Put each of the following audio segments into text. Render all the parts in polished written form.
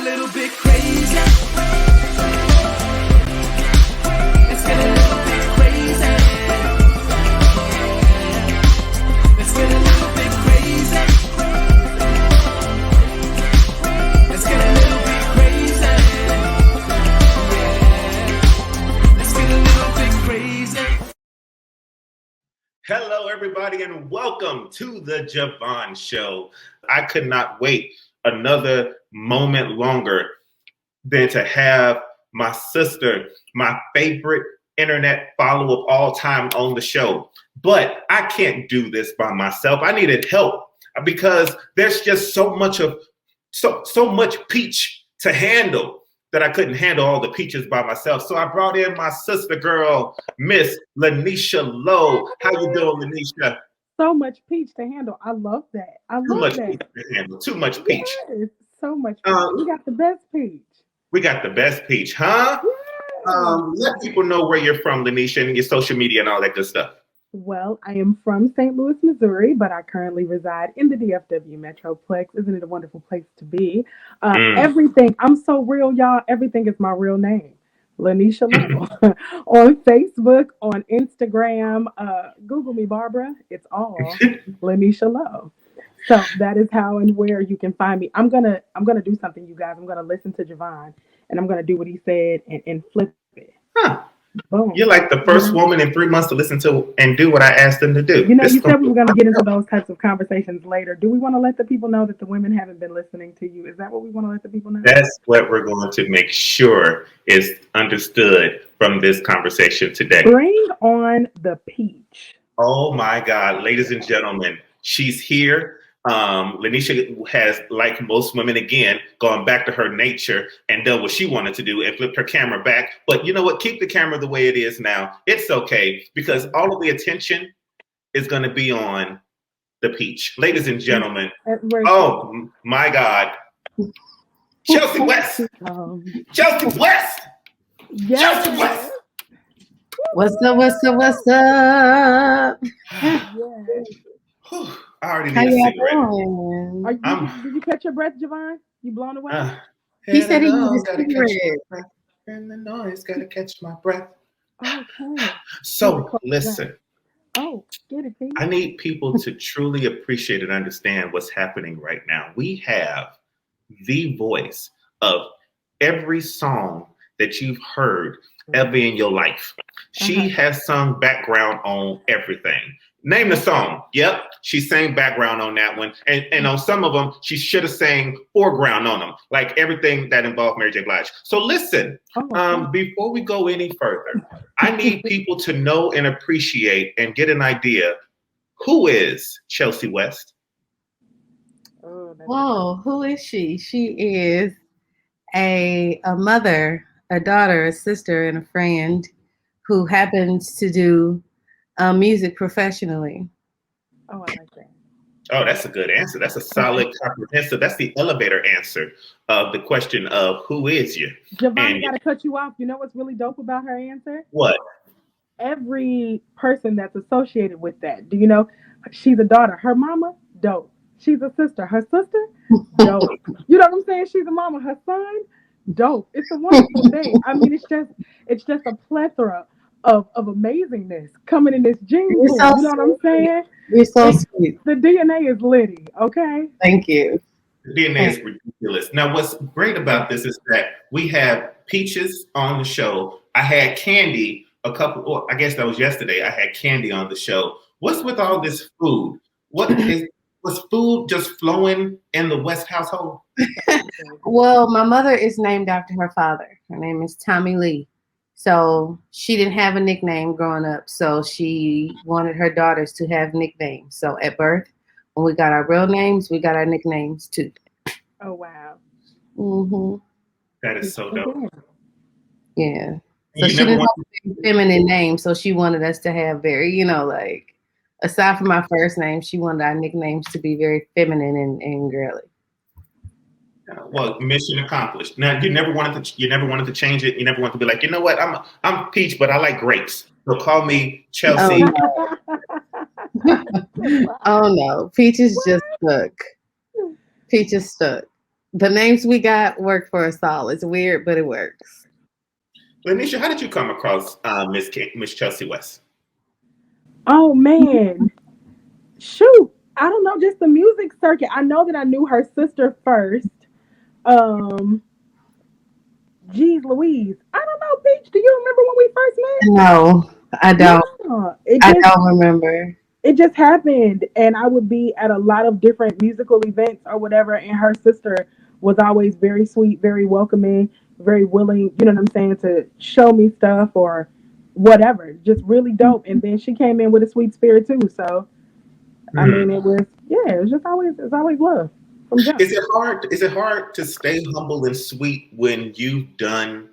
a little bit crazy. Let's get a little bit crazy. Let's get a little bit crazy. Let's get a little bit crazy. Yeah. Let's get a little bit crazy. Hello, everybody, and welcome to the Je Vaughn Show. I could not wait another moment longer than to have my sister, my favorite internet follow of all time, on the show. But I can't do this by myself. I needed help because there's just so much peach to handle that I couldn't handle all the peaches by myself. So I brought in my sister girl, Miss Lanisha Lowe. How you doing, Lanisha? So much peach to handle. I love that. Too much peach to handle. Too much peach. Yes, so much peach. We got the best peach. We got the best peach, huh? Yes. Let people know where you're from, Lanisha, and your social media and all that good stuff. Well, I am from St. Louis, Missouri, but I currently reside in the DFW Metroplex. Isn't it a wonderful place to be? Everything, I'm so real, y'all. Everything is my real name. Lanisha Lowe. On Facebook, on Instagram, Google me, Barbara. It's all Lanisha Lowe. So that is how and where you can find me. I'm gonna do something, you guys. I'm gonna listen to JeVaughn, and I'm gonna do what he said and flip it. Huh. Boom. You're like the first woman in 3 months to listen to and do what I asked them to do. You know, you said we were going to get into those types of conversations later. Do we want to let the people know that the women haven't been listening to you? Is that what we want to let the people know? That's what we're going to make sure is understood from this conversation today. Bring on the peach. Oh my God, ladies and gentlemen, she's here. Lanisha has, like most women, again, gone back to her nature and done what she wanted to do and flipped her camera back. But you know what? Keep the camera the way it is now. It's okay, because all of the attention is going to be on the peach. Ladies and gentlemen, oh my God. Chelsea West. Chelsea West. Yes. Chelsea West. What's up? What's up? What's up? Yes. I already How need a y'all cigarette. doing? Did you catch your breath, JeVaughn? You blown away? He said he needed a cigarette. And the noise, gotta catch my breath. Okay. So listen. Oh, get it, Pete. I need people to truly appreciate and understand what's happening right now. We have the voice of every song that you've heard ever in your life. She has sung background on everything. Name the song. Yep, she sang background on that one. And on some of them, she should have sang foreground on them, like everything that involved Mary J. Blige. So listen, before we go any further, I need people to know and appreciate and get an idea, who is Chelsea West? Whoa, who is she? She is a mother, a daughter, a sister, and a friend who happens to do music professionally. Oh, I like that. Oh, that's a good answer. That's a solid, comprehensive. That's the elevator answer of the question of who is you. JeVaughn, I gotta cut you off. You know what's really dope about her answer? What? Every person that's associated with that. Do you know she's a daughter? Her mama, dope. She's a sister. Her sister, dope. You know what I'm saying? She's a mama. Her son, dope. It's a wonderful thing. I mean, it's just a plethora of amazingness coming in this gene pool. So you know what I'm saying? You're so sweet. The DNA is litty, okay? Thank you. The DNA is ridiculous. Now, what's great about this is that we have peaches on the show. I had Candy I guess that was yesterday. I had Candy on the show. What's with all this food? Was food just flowing in the West household? Well, my mother is named after her father. Her name is Tommy Lee. So she didn't have a nickname growing up. So she wanted her daughters to have nicknames. So at birth, when we got our real names, we got our nicknames too. Oh, wow. Mm-hmm. That is so dope. Yeah. So she didn't have a feminine name. So she wanted us to have very, like, aside from my first name, she wanted our nicknames to be very feminine and girly. Well, mission accomplished. Now, you never wanted to change it. You never wanted to be like, you know what? I'm Peach, but I like grapes. So call me Chelsea. Oh no, Peach is just stuck. Peach is stuck. The names we got work for us all. It's weird, but it works. Lanisha, how did you come across Miss Chelsea West? Oh man, shoot! I don't know, just the music circuit. I know that I knew her sister first. Um, Geez Louise. I don't know, Peach. Do you remember when we first met? No, I don't. Yeah, I don't remember. It just happened, and I would be at a lot of different musical events or whatever, and her sister was always very sweet, very welcoming, very willing, you know what I'm saying, to show me stuff or whatever. Just really dope. And then she came in with a sweet spirit too. So I mean, it was always love from jump. Is it hard to stay humble and sweet when you've done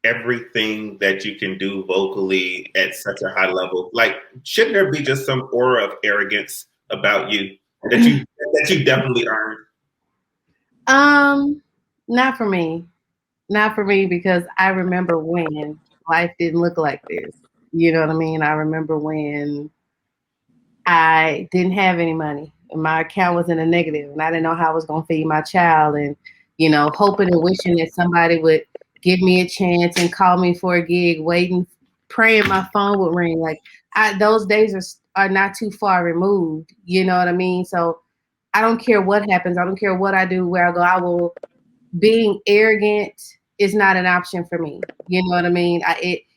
everything that you can do vocally at such a high level? Like, shouldn't there be just some aura of arrogance about you that you definitely earned? Not for me. Not for me, because I remember when life didn't look like this. You know what I mean? I remember when I didn't have any money and my account was in a negative and I didn't know how I was going to feed my child, and, you know, hoping and wishing that somebody would give me a chance and call me for a gig, waiting, praying my phone would ring. Like, those days are not too far removed. You know what I mean? So I don't care what happens. I don't care what I do, where I go. Being arrogant is not an option for me. You know what I mean?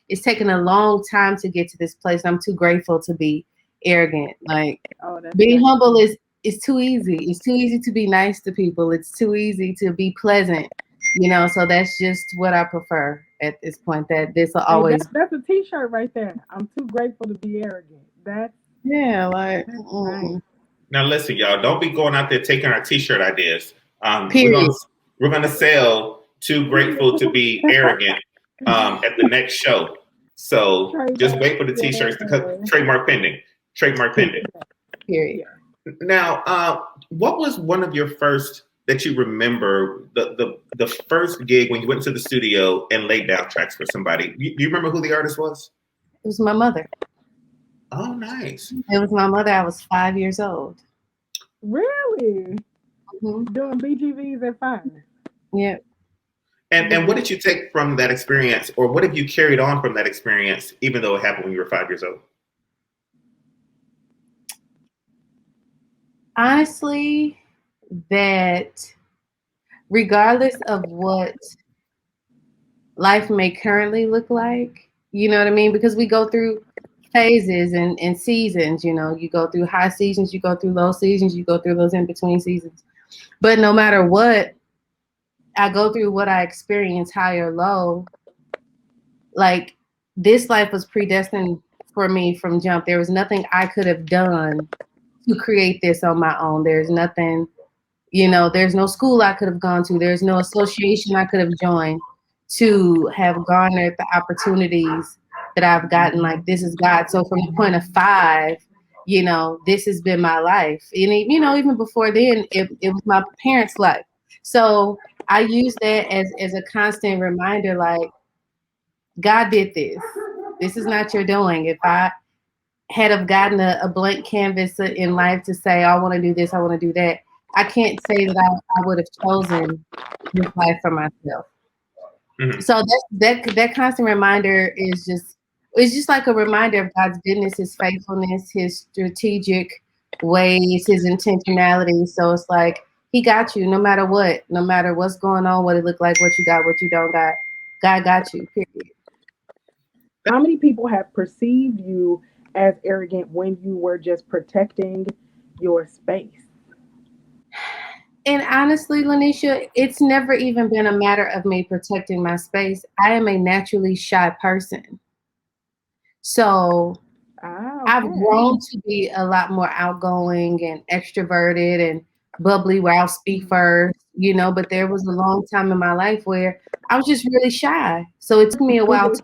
It's taken a long time to get to this place. I'm too grateful to be arrogant. Like, being humble is too easy. It's too easy to be nice to people. It's too easy to be pleasant. You know, so that's just what I prefer at this point. That this will always. That's a T-shirt right there. I'm too grateful to be arrogant. That's like. Nice. Now listen, y'all, don't be going out there taking our T-shirt ideas. Period. We're gonna sell "Too Grateful to Be Arrogant" at the next show. So just wait for the T-shirts to come. Trademark pending. Trademark pending. Period. Now, what was one of your first that you remember, the first gig when you went to the studio and laid down tracks for somebody? Do you remember who the artist was? It was my mother. Oh, nice. It was my mother. I was 5 years old. Really? Mm-hmm. Doing BGVs at 5. Yeah. And what did you take from that experience, or what have you carried on from that experience, even though it happened when you were 5 years old? Honestly, that regardless of what life may currently look like, you know what I mean? Because we go through phases and seasons, you know, you go through high seasons, you go through low seasons, you go through those in-between seasons. But no matter what, I go through what I experience, high or low, like, this life was predestined for me from jump. There was nothing I could have done to create this on my own. There's nothing, you know, there's no school I could have gone to. There's no association I could have joined to have garnered the opportunities that I've gotten. Like, this is God. So from the point of 5, you know, this has been my life. And, you know, even before then, it was my parents' life. So I use that as a constant reminder, like, God did this. This is not your doing. If I had have gotten a blank canvas in life to say, I want to do this, I want to do that, I can't say that I would have chosen this life for myself. Mm-hmm. So that constant reminder is just like a reminder of God's goodness, His faithfulness, His strategic ways, His intentionality. So it's like, He got you no matter what, no matter what's going on, what it looked like, what you got, what you don't got. God got you, period. How many people have perceived you as arrogant when you were just protecting your space? And honestly, Lanisha, it's never even been a matter of me protecting my space. I am a naturally shy person. So I've grown to be a lot more outgoing and extroverted and bubbly, where I'll speak first, you know, but there was a long time in my life where I was just really shy. So it took me a while to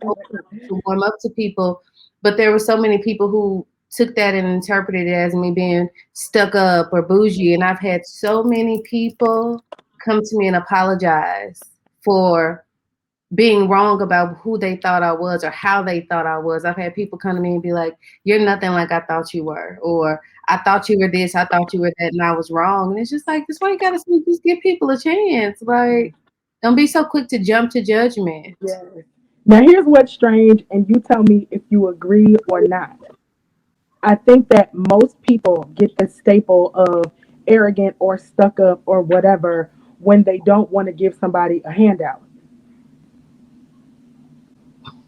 warm up to people, but there were so many people who took that and interpreted it as me being stuck up or bougie. And I've had so many people come to me and apologize for being wrong about who they thought I was or how they thought I was. I've had people come to me and be like, you're nothing like I thought you were, or I thought you were this, I thought you were that, and I was wrong. And it's just like, that's why you gotta just give people a chance. Like, don't be so quick to jump to judgment. Yes. Now here's what's strange, and you tell me if you agree or not. I think that most people get the staple of arrogant or stuck up or whatever when they don't want to give somebody a handout.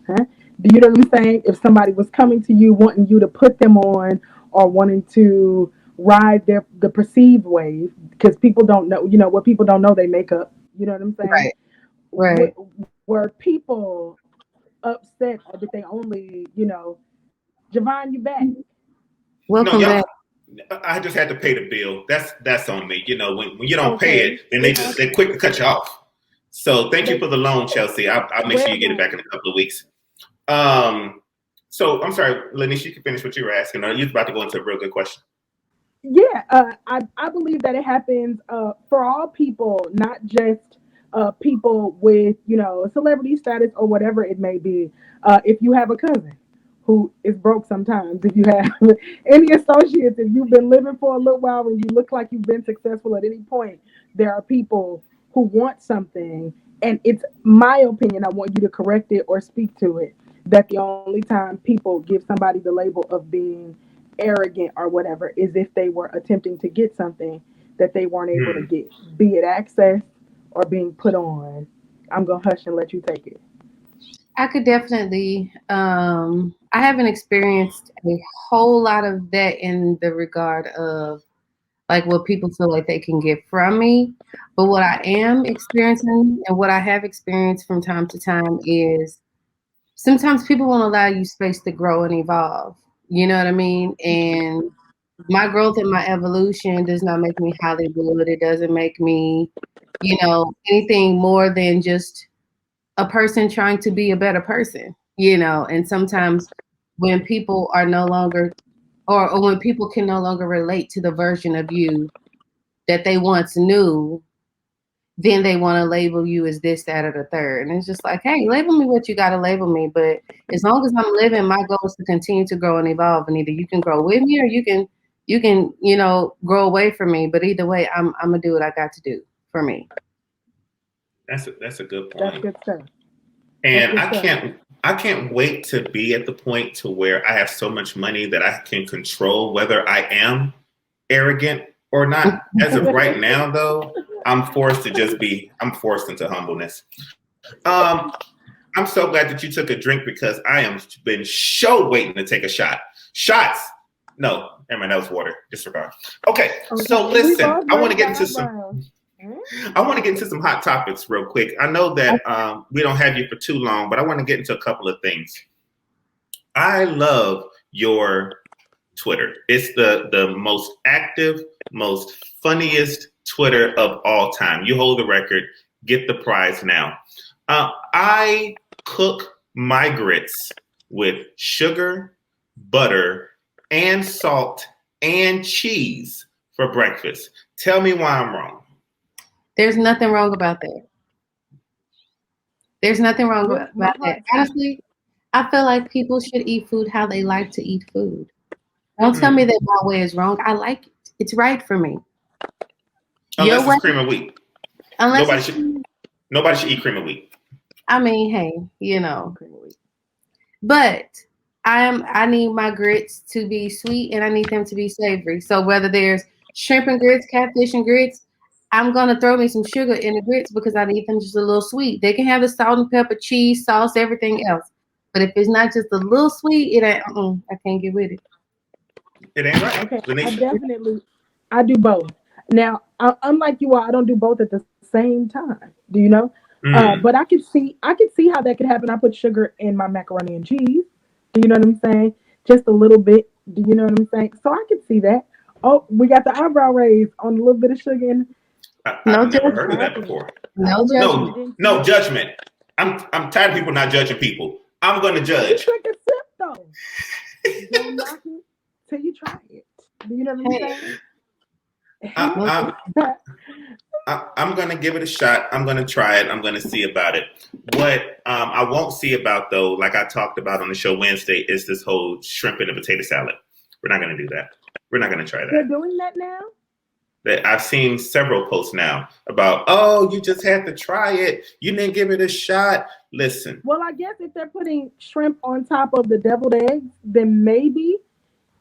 Huh? Do you know what I'm saying? If somebody was coming to you wanting you to put them on or wanting to ride the perceived wave, because people don't know, what people don't know they make up. You know what I'm saying? Right. Right. Were people upset or did they only, JeVaughn, you back? Welcome back. I just had to pay the bill. That's on me. When you don't pay it, then they're quick to cut you off. So thank you for the loan, Chelsea. I'll make sure you get it back in a couple of weeks. So I'm sorry, Lanice, you can finish what you were asking. Are you about to go into a real good question? Yeah, I believe that it happens for all people, not just people with, celebrity status or whatever it may be. If you have a cousin who is broke sometimes, if you have any associates, if you've been living for a little while and you look like you've been successful at any point, there are people who want something. And it's my opinion, I want you to correct it or speak to it, that the only time people give somebody the label of being arrogant or whatever is if they were attempting to get something that they weren't able to get, be it access or being put on. I'm going to hush and let you take it. I could definitely, I haven't experienced a whole lot of that in the regard of like what people feel like they can get from me. But what I am experiencing and what I have experienced from time to time is sometimes people won't allow you space to grow and evolve. You know what I mean? And my growth and my evolution does not make me Hollywood. It doesn't make me, anything more than just a person trying to be a better person, and sometimes when people are no longer, or when people can no longer relate to the version of you that they once knew, then they want to label you as this, that, or the third. And it's just like, hey, label me what you got to label me. But as long as I'm living, my goal is to continue to grow and evolve. And either you can grow with me or you can, grow away from me. But either way, I'm going to do what I got to do for me. That's a good point. That's good stuff. And I can't wait to be at the point to where I have so much money that I can control whether I am arrogant or not. As of right now, though, I'm forced into humbleness. I'm so glad that you took a drink because I am been waiting to take a shot. Shots. No, never mind, that was water. Disregard. Okay, so listen, I want to get into some hot topics real quick. I know that we don't have you for too long, but I want to get into a couple of things. I love your Twitter. It's the most active, most funniest Twitter of all time. You hold the record. Get the prize now. I cook my grits with sugar, butter, and salt and cheese for breakfast. Tell me why I'm wrong. There's nothing wrong about that. There's nothing wrong about that. Honestly, I feel like people should eat food how they like to eat food. Don't tell me that my way is wrong. I like it. It's right for me. Unless it's cream of wheat. Nobody should eat cream of wheat. I mean, hey, cream of wheat. But I need my grits to be sweet and I need them to be savory. So whether there's shrimp and grits, catfish and grits, I'm gonna throw me some sugar in the grits because I need them just a little sweet. They can have the salt and pepper, cheese, sauce, everything else. But if it's not just a little sweet, it ain't. I can't get with it. It ain't right. Okay, I do both. Now, unlike you all, I don't do both at the same time. Do you know? But I could see how that could happen. I put sugar in my macaroni and cheese. Do you know what I'm saying? Just a little bit. Do you know what I'm saying? So I could see that. Oh, we got the eyebrow raise on a little bit of sugar in. I've never heard of that before. No judgment. I'm tired of people not judging people. I'm going to judge. Take a sip though. Don't knock it till you try it. Do you know what I'm saying? I'm going to give it a shot. I'm going to try it. I'm going to see about it. What I won't see about, though, like I talked about on the show Wednesday, is this whole shrimp in a potato salad. We're not going to do that. We're not going to try They're that. doing that now? I've seen several posts now about, oh, you just had to try it. You didn't give it a shot. Listen. Well, I guess if they're putting shrimp on top of the deviled eggs, then maybe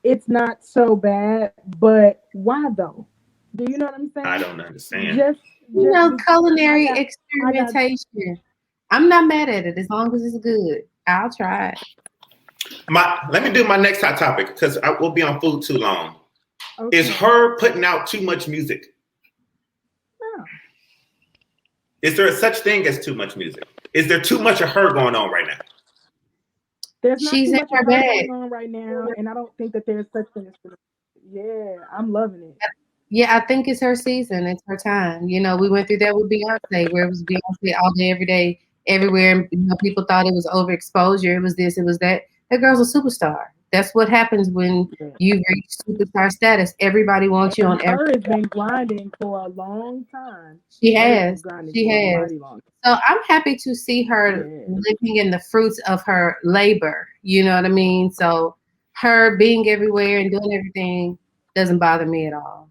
it's not so bad. But why though? Do you know what I'm saying? I don't understand. Just culinary experimentation. I'm not mad at it as long as it's good. I'll try it. Let me do my next hot topic because I will be on food too long. Okay. Is her putting out too much music? No. Is there a such thing as too much music? Is there too much of her going on right now? There's not She's too in much her of her bag going on right now, and I don't think that there's such thing as. Yeah, I'm loving it. Yeah, I think it's her season. It's her time. You know, we went through that with Beyonce, where it was Beyonce all day, every day, everywhere. And, you know, people thought it was overexposure. It was this, it was that. That girl's a superstar. That's what happens when you reach superstar status. Everybody wants you on every. Her has been grinding for a long time. She has. So I'm happy to see her living in the fruits of her labor. You know what I mean? So her being everywhere and doing everything doesn't bother me at all.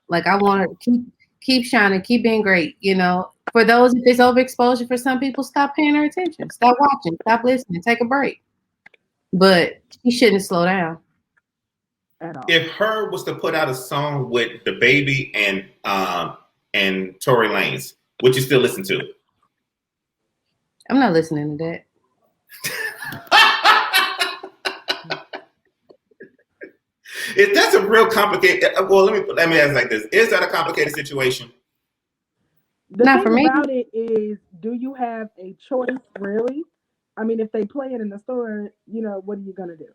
Like, I want her to keep shining, keep being great. You know, for those, if it's overexposure for some people, stop paying her attention, stop watching, stop listening, take a break. But she shouldn't slow down at all. If her was to put out a song with the baby and Tory Lanez, would you still listen to it? I'm not listening to that. That's a real complicated. Well, let me ask like this: is that a complicated situation? The thing about it is, do you have a choice, really? I mean, if they play it in the store, you know, what are you gonna do?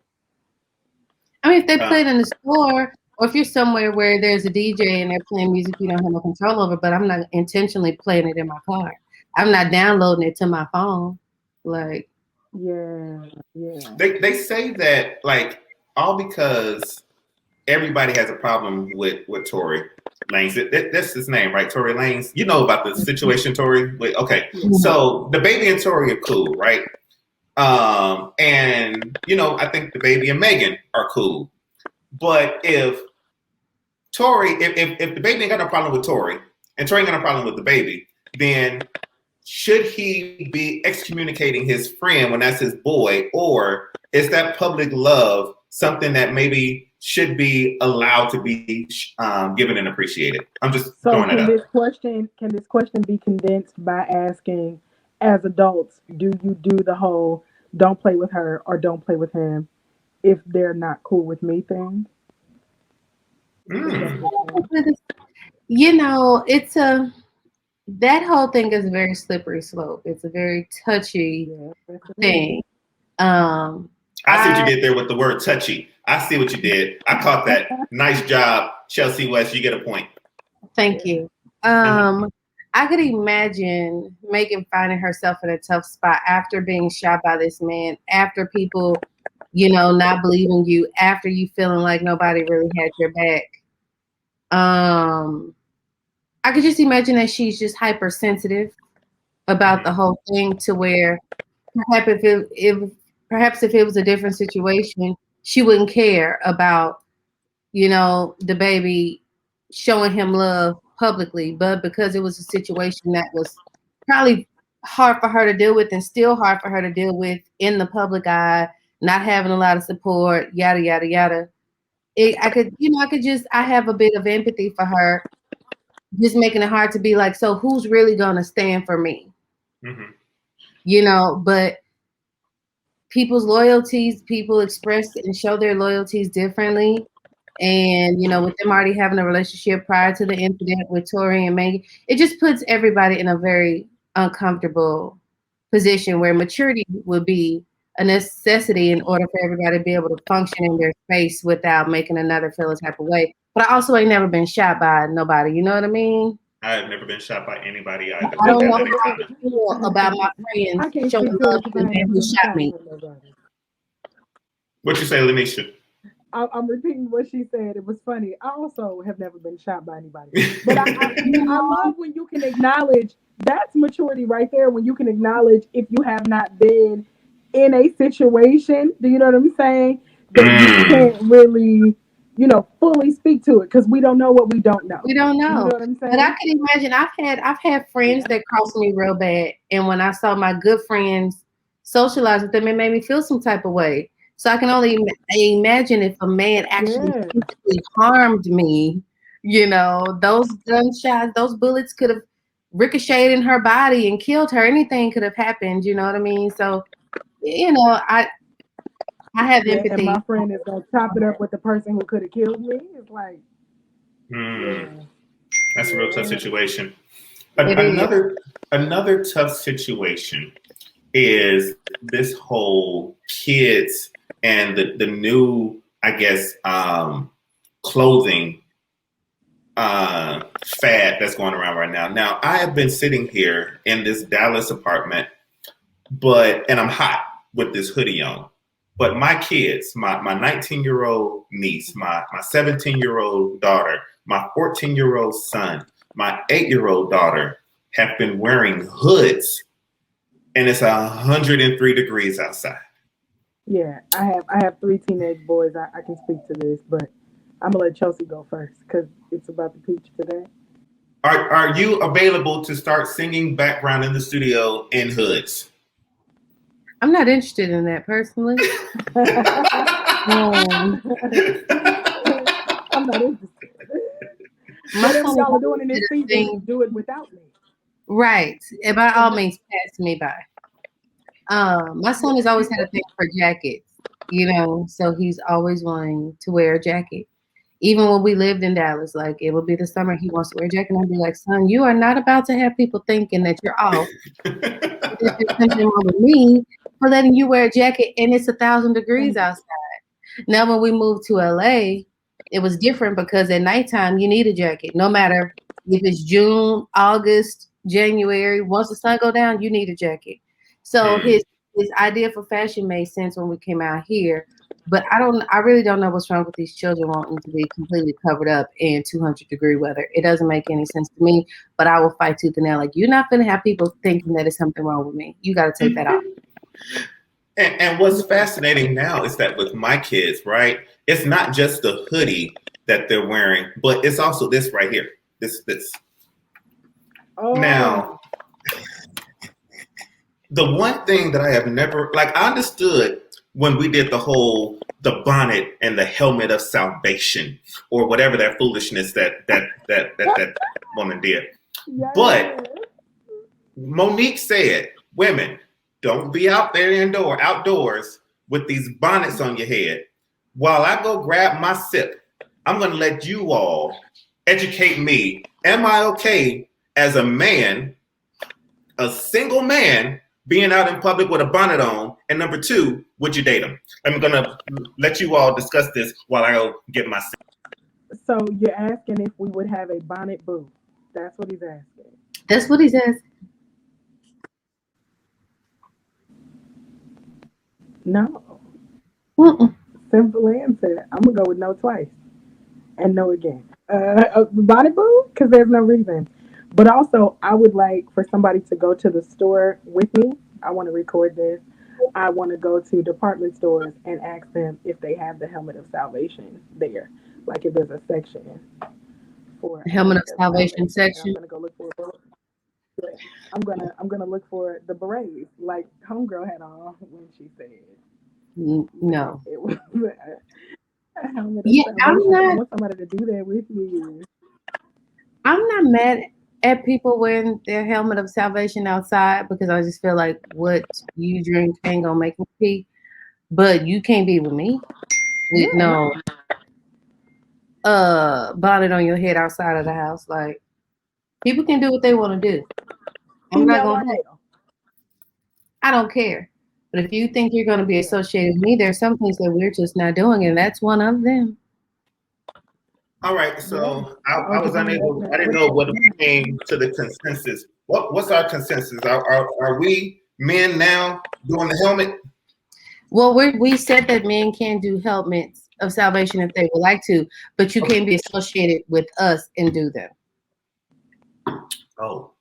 I mean, if they play it in the store, or if you're somewhere where there's a DJ and they're playing music you don't have no control over, but I'm not intentionally playing it in my car. I'm not downloading it to my phone. Like, yeah. They say that, like, all because everybody has a problem with Tory Lanez. That's his name, right? Tory Lanez. You know about the situation, Tory. Okay, so the baby and Tory are cool, right? And you know, I think the baby and Megan are cool. But if Tory, if the baby ain't got no problem with Tory, and Tory ain't got no problem with the baby, then should he be excommunicating his friend when that's his boy, or is that public love something that maybe should be allowed to be given and appreciated? I'm just throwing it up. Can this question be condensed by asking, as adults, do you do the whole don't play with her or don't play with him if they're not cool with me thing? You know, that whole thing is a very slippery slope. It's a very touchy thing. I see what you did there with the word touchy. I see what you did. I caught that. Nice job, Chelsea West. You get a point. Thank you. I could imagine Megan finding herself in a tough spot after being shot by this man, after people, you know, not believing you, after you feeling like nobody really had your back. I could just imagine that she's just hypersensitive about the whole thing, to where perhaps if it was a different situation, she wouldn't care about, you know, the baby showing him love publicly. But because it was a situation that was probably hard for her to deal with, and still hard for her to deal with in the public eye, not having a lot of support, yada, yada, yada. I have a bit of empathy for her, just making it hard to be like, so who's really going to stand for me? Mm-hmm. You know, but people's loyalties, people express and show their loyalties differently. And, you know, with them already having a relationship prior to the incident with Tory and Megan, it just puts everybody in a very uncomfortable position where maturity would be a necessity in order for everybody to be able to function in their space without making another feel a type of way. But I also ain't never been shot by nobody. You know what I mean? I have never been shot by anybody either. I don't know how to feel about my friends showing love to the man who shot me. What you say, Lanisha? I'm repeating what she said. It was funny. I also have never been shot by anybody. But I love when you can acknowledge, that's maturity right there, when you can acknowledge if you have not been in a situation, do you know what I'm saying? That you can't really, fully speak to it because we don't know what we don't know. We don't know. You know what I'm saying? But I can imagine I've had friends that crossed me real bad, and when I saw my good friends socialize with them, it made me feel some type of way. So I can only imagine if a man actually physically harmed me, those gunshots, those bullets could have ricocheted in her body and killed her. Anything could have happened. You know what I mean? So, I have empathy. And my friend is gonna chop it up with the person who could have killed me. It's like, that's a real tough situation. Another tough situation is this whole kids and the new, I guess, clothing fad that's going around right now. Now, I have been sitting here in this Dallas apartment, and I'm hot with this hoodie on. But my kids, my 19-year-old niece, my 17-year-old daughter, my 14-year-old son, my 8-year-old daughter have been wearing hoods, and it's 103 degrees outside. Yeah, I have 3 teenage boys. I can speak to this, but I'm gonna let Chelsea go first because it's about the peach today. Are you available to start singing background in the studio in hoods? I'm not interested in that personally. I'm not interested. Whatever y'all are doing in this season, do it without me. Right. And by all means, pass me by. My son has always had a thing for jackets, so he's always wanting to wear a jacket. Even when we lived in Dallas, like it would be the summer, he wants to wear a jacket. And I'd be like, son, you are not about to have people thinking that you're off. There's something wrong with me for letting you wear a jacket and it's 1,000 degrees outside. Now, when we moved to LA, it was different because at nighttime you need a jacket. No matter if it's June, August, January, once the sun go down, you need a jacket. So his idea for fashion made sense when we came out here. But I really don't know what's wrong with these children wanting to be completely covered up in 200-degree weather. It doesn't make any sense to me, but I will fight tooth and nail. Like, you're not going to have people thinking that it's something wrong with me. You got to take that off. And what's fascinating now is that with my kids, right, it's not just the hoodie that they're wearing, but it's also this right here. This. Oh. Now, the one thing that I have never, I understood when we did the bonnet and the helmet of salvation or whatever that foolishness that woman did. Yes. But Monique said, women, don't be out there outdoors with these bonnets on your head. While I go grab my sip, I'm going to let you all educate me. Am I okay as a man, a single man, being out in public with a bonnet on? And number 2, would you date him? I'm going to let you all discuss this while I go get my sip. So you're asking if we would have a bonnet boo. That's what he's asking. That's what he's asking. No. Simple answer. I'm going to go with no twice and no again. Bonnet boo? Because there's no reason. But also, I would like for somebody to go to the store with me. I want to record this. I want to go to department stores and ask them if they have the helmet of salvation there. Like if there's a section for helmet of salvation section. I'm gonna go look for it. I'm gonna look for the berets like homegirl had on when she said no. It was a helmet of salvation. I want somebody to do that with me. I'm not mad at people wearing their helmet of salvation outside because I just feel like what you drink ain't gonna make me pee. But you can't be with me with no bonnet on your head outside of the house. Like, people can do what they want to do. I'm not gonna. I don't care. But if you think you're gonna be associated with me, there's some things that we're just not doing, and that's one of them. All right, so I was unable. I didn't know what came to the consensus. What's our consensus? Are we men now doing the helmet? Well, we said that men can do helmets of salvation if they would like to, but you can't be associated with us and do them. Oh.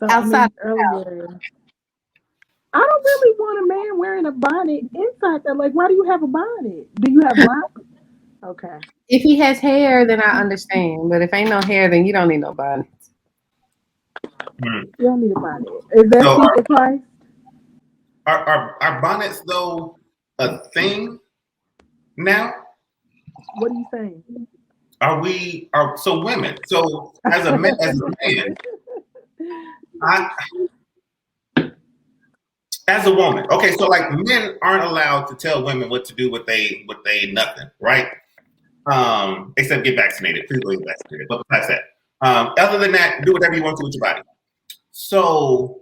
So, outside earlier, I don't really want a man wearing a bonnet inside that? Like, why do you have a bonnet? Do you have locks? Okay. If he has hair, then I understand. But if ain't no hair, then you don't need no bonnet. You don't need a bonnet. Is that So super price? are bonnets though a thing now? What are you saying? So women? So as a man, as a woman, okay. So like men aren't allowed to tell women what to do with they nothing, right? Except get vaccinated. Please go get vaccinated. But besides that, other than that, do whatever you want to with your body. So,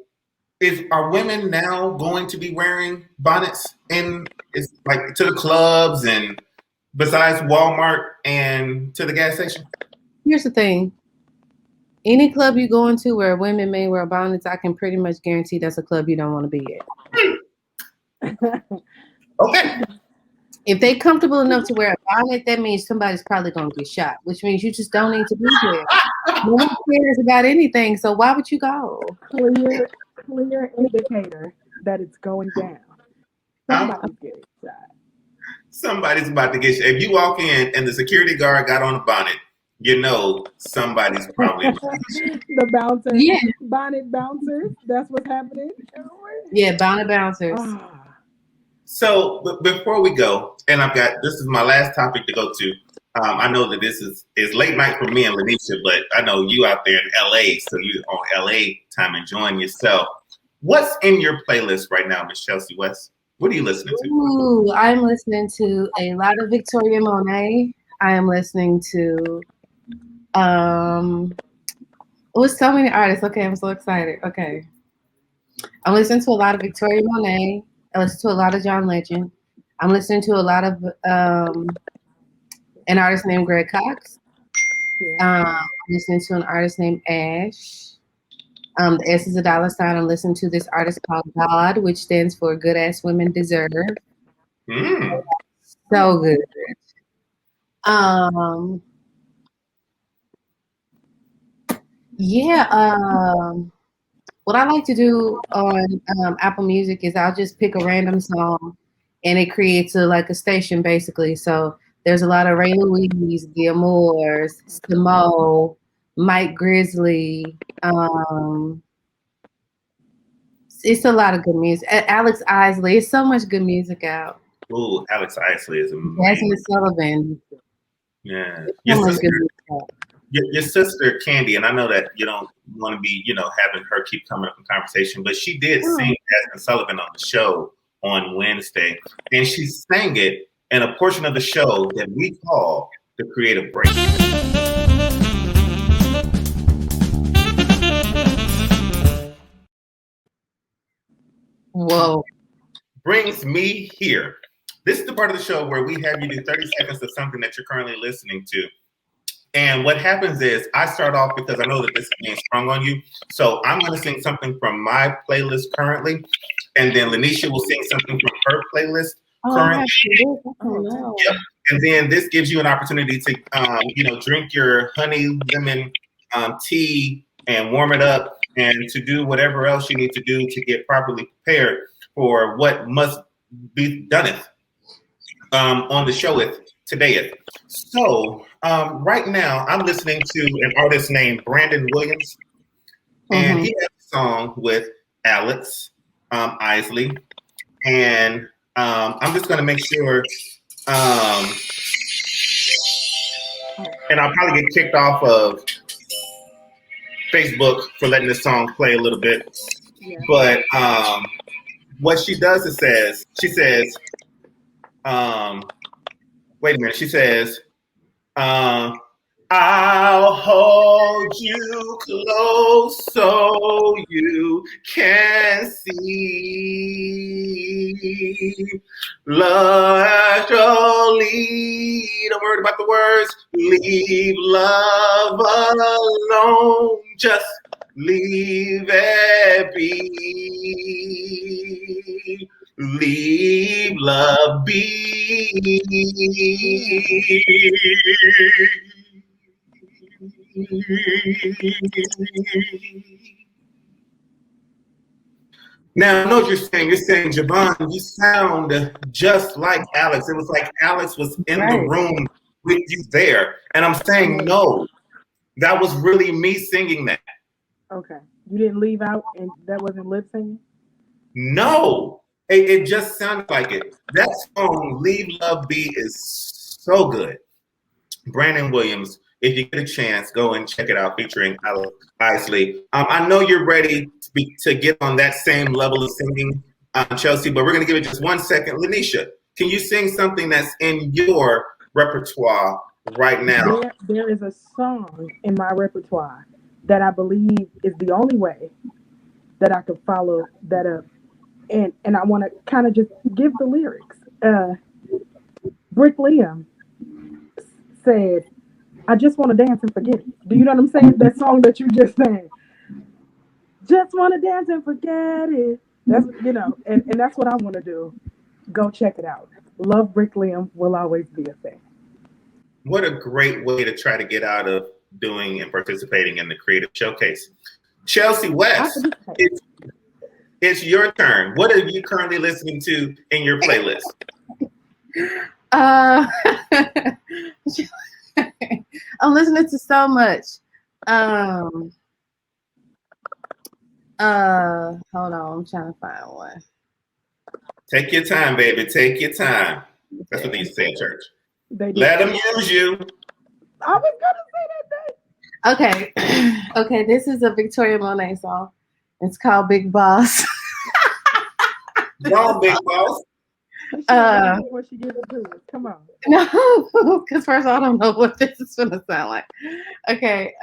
are women now going to be wearing bonnets like to the clubs and besides Walmart and to the gas station? Here's the thing. Any club you go into where women may wear bonnets, I can pretty much guarantee that's a club you don't want to be at. Okay. If they comfortable enough to wear a bonnet, that means somebody's probably going to get shot, which means you just don't need to be there. No one cares about anything, so why would you go? Clear indicator that it's going down. Somebody's getting shot. Somebody's about to get shot. If you walk in and the security guard got on a bonnet, you know somebody's probably the bouncers. Yeah. Bonnet bouncers. That's what's happening. Yeah, bonnet bouncers. So before we go, and this is my last topic to go to. I know that this is late night for me and Lanisha, but I know you out there in LA, so you on LA time enjoying yourself. What's in your playlist right now, Miss Chelsea West? What are you listening to? Ooh, I'm listening to a lot of Victoria Monet. I am listening to so many artists. Okay, I'm so excited. Okay. I'm listening to a lot of Victoria Monet. I listen to a lot of John Legend. I'm listening to a lot of an artist named Greg Cox. I'm listening to an artist named Ash. The S is a $. I'm listening to this artist called God, which stands for Good Ass Women Deserve. So good. What I like to do on Apple Music is I'll just pick a random song and it creates a station basically. So there's a lot of Ray Louise, The Amours, Samo, Mike Grizzly. It's a lot of good music. Alex Isley. It's so much good music out. Ooh, Alex Isley is amazing. Jasmine Sullivan. Yeah. Your sister Candy, and I know that you don't want to be, having her keep coming up in conversation, but she did sing Jasmine Sullivan on the show on Wednesday, and she sang it in a portion of the show that we call the Creative Break. Whoa. Brings me here. This is the part of the show where we have you do 30 seconds of something that you're currently listening to. And what happens is I start off because I know that this is being sprung on you. So I'm going to sing something from my playlist currently. And then Lanisha will sing something from her playlist currently. Yep. And then this gives you an opportunity to, drink your honey lemon tea and warm it up and to do whatever else you need to do to get properly prepared for what must be done on the show today. So right now I'm listening to an artist named Brandon Williams, and he has a song with Alex Isley, and I'm just going to make sure, and I'll probably get kicked off of Facebook for letting this song play a little bit, but what she does is she says, wait a minute, she says, I'll hold you close so you can see. Love your lead. I'm worried about the words. Leave love alone. Just leave it be. Leave love be. Now, I know what you're saying. You're saying, JeVaughn, you sound just like Alex. It was like Alex was in the room with you there. And I'm saying, no, that was really me singing that. Okay. You didn't leave out and that wasn't lip singing? No, it just sounded like it. That song, Leave Love Be, is so good. Brandon Williams, if you get a chance, go and check it out, featuring Alex Isley. I know you're ready to get on that same level of singing, Chelsea, but we're going to give it just 1 second. Lanisha, can you sing something that's in your repertoire right now? There is a song in my repertoire that I believe is the only way that I could follow that up. And I want to kind of just give the lyrics. Brick Liam said, I just want to dance and forget it. Do you know what I'm saying? That song that you just sang. Just want to dance and forget it. That's, you know, and that's what I want to do. Go check it out. Love Brick Liam, will always be a thing. What a great way to try to get out of doing and participating in the creative showcase. Chelsea West, it's your turn. What are you currently listening to in your playlist? I'm listening to so much. Hold on, I'm trying to find one. Take your time, baby. Take your time. That's what they used to say in church. Let them use you. I was gonna say that thing. Okay, this is a Victoria Monet song. It's called Big Boss. No, Big Boss. Before she gives it to us. Come on. No, because first I don't know what this is gonna sound like. Okay,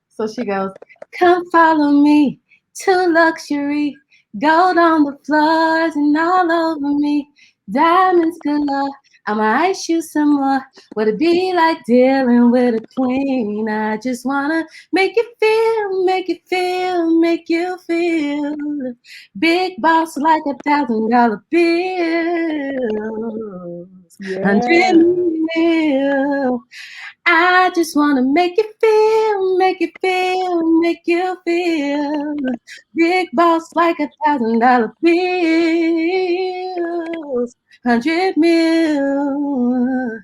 so she goes, come follow me to luxury, gold on the floors and all over me, diamonds galore. I'ma ice you some more. What it be like dealing with a queen? I just wanna make you feel, make you feel, make you feel. Big boss like $1,000 bills. Yeah. 100 mil. I just wanna make you feel, make you feel, make you feel. Big boss like $1,000 bills. 100 mil.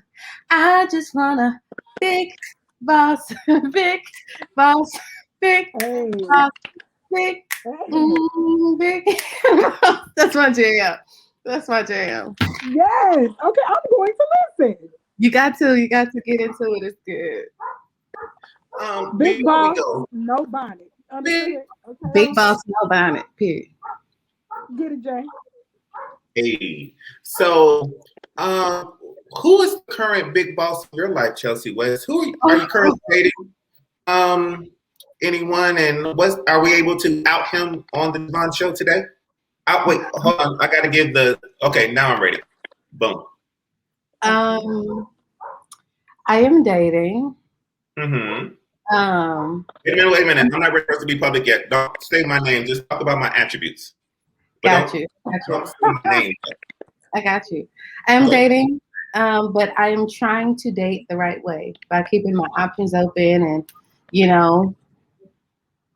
I just wanna big boss, big boss, big boss, big, big. That's my jam. That's my jam. Yes. Okay, I'm going to listen. You got to get into it. It's good. Big boss, no bonnet. Okay. Big boss, no bonnet. Period. Get it, Jay. Hey, so who is the current big boss in your life, Chelsea West? Who are you currently dating? Anyone? And are we able to out him on the Je Vaughn Show today? Wait, hold on. I got to give okay, now I'm ready. Boom. I am dating. Mm-hmm. Wait a minute. I'm not ready for us to be public yet. Don't say my name. Just talk about my attributes. Got you. Don't say my name. I got you. I am dating, but I am trying to date the right way by keeping my options open and, you know,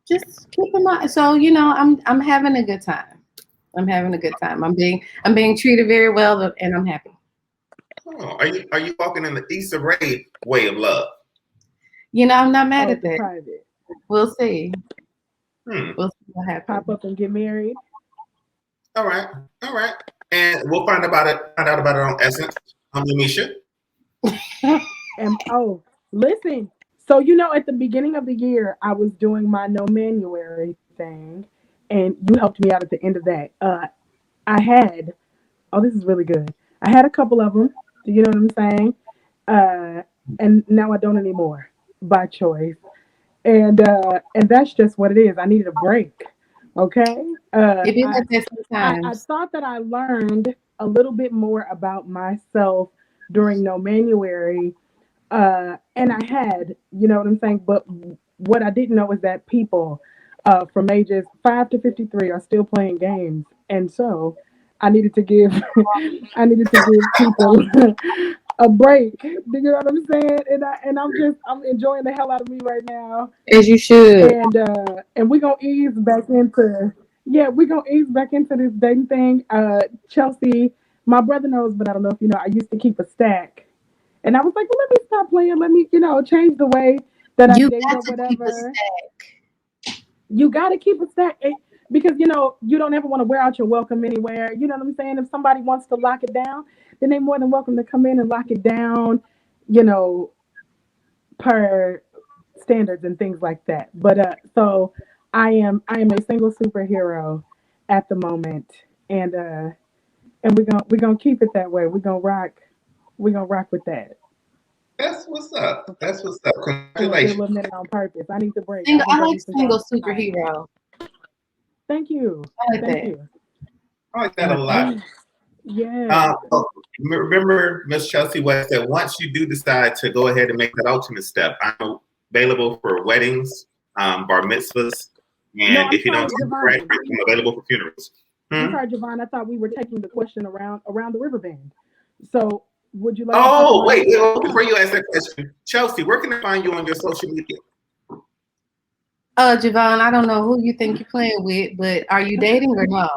just keeping my. So I'm having a good time. I'm having a good time. I'm being treated very well, and I'm happy. Oh, are you walking in the Issa Rae way of love? I'm not mad at that. Private. We'll see. We'll see what happens. Pop up and get married. All right. And we'll find out about it on Essence. I'm Lanisha. And listen. So at the beginning of the year, I was doing my no Manuary thing, and you helped me out at the end of that. I had. This is really good. I had a couple of them. Do you know what I'm saying? And now I don't anymore by choice. And that's just what it is. I needed a break. Okay. It is like that sometimes. I thought that I learned a little bit more about myself during no Manuary. And I had, you know what I'm saying? But what I didn't know is that people from ages 5 to 53 are still playing games. And so I needed to give people a break. Do you know what I'm saying? And I'm enjoying the hell out of me right now. As you should. And we're gonna ease back into Yeah, we're gonna ease back into this dating thing. Chelsea, my brother knows, but I don't know if you know, I used to keep a stack. And I was like, well, let me stop playing. Let me, change the way that I You date got or to keep a whatever. stack. You got to keep a stack because, you don't ever want to wear out your welcome anywhere. You know what I'm saying? If somebody wants to lock it down, then they're more than welcome to come in and lock it down, you know, per standards and things like that. But so I am a single superhero at the moment, and we're gonna keep it that way. We're gonna rock with that. That's what's up. That's what's up. I did a Congratulations. little minute on purpose. I need to break. I Single, think I I like need to single go. superhero. Thank you. I like Thank that. you. I like that a lot. Yeah. Remember, Miss Chelsea West, that once you do decide to go ahead and make that ultimate step, I'm available for weddings, bar mitzvahs, No, and I'm if you sorry, don't Javon. graduate, I'm available for funerals. I'm sorry, Javon. I thought we were taking the question around the river bend. So would you like to talk Oh, about wait, it? before you ask that question, Chelsea, where can I find you on your social media? Javon, I don't know who you think you're playing with, but are you dating or no?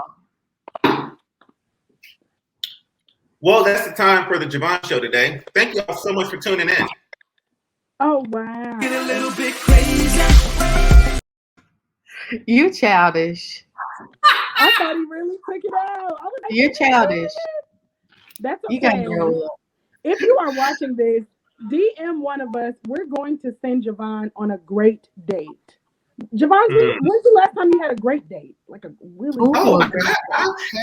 Well, that's the time for the Je Vaughn Show today. Thank you all so much for tuning in. Oh wow. Get a little bit crazy. You childish. I thought he really took it out. I was like, You're childish. that's You gotta okay. grow up. If you are watching this, DM one of us. We're going to send Javon on a great date. Javon, when's the last time you had a great date? Like a really Ooh, great